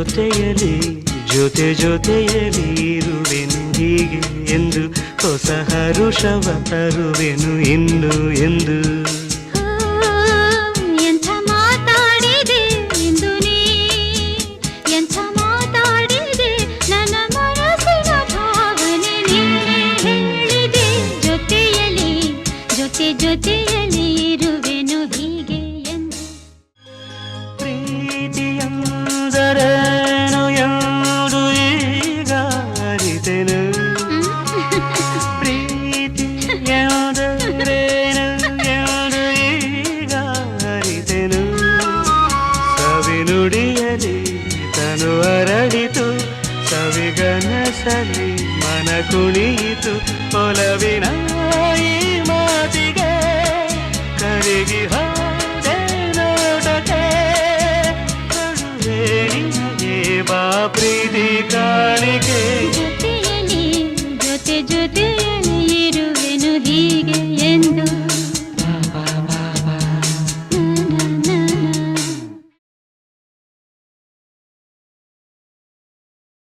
ಜೊತೆಯಲಿ ಜೊತೆಯಲಿ ಇರುವೆನು ಹೀಗೆ ಎಂದು ಹೊಸ ಹರುಷವ ತರುವೆನು ಇನ್ನು ಎಂದು ಎಂಥ ಮಾತಾಡಿದೆ ಇಂದು ನೀ ಎಂಥ ಮಾತಾಡಿದೆ ನನ್ನ ಮನಸ್ಸಿನ ಭಾವನೆ ನೀನೇ ಹೇಳಿದೆ ಜೊತೆಯಲಿ ಜೊತೆಯಲಿ ಇರುವೆನು ಹೀಗೆ ಎಂದು ಪ್ರೀತಿಯಂದರೇನು ಎಂದು ಈಗ ಅರಿತೆನು ಪ್ರೀತಿಯಂದರೇನು ಎಂದು ಈಗ ಅರಿತೆನು ಸವಿನುಡಿಯಲಿ ತನು ಅರಳಿತು ಸವಿಗನಸಲಿ ಮನ ಕುಣಿಯಿತು ಒಲವಿನ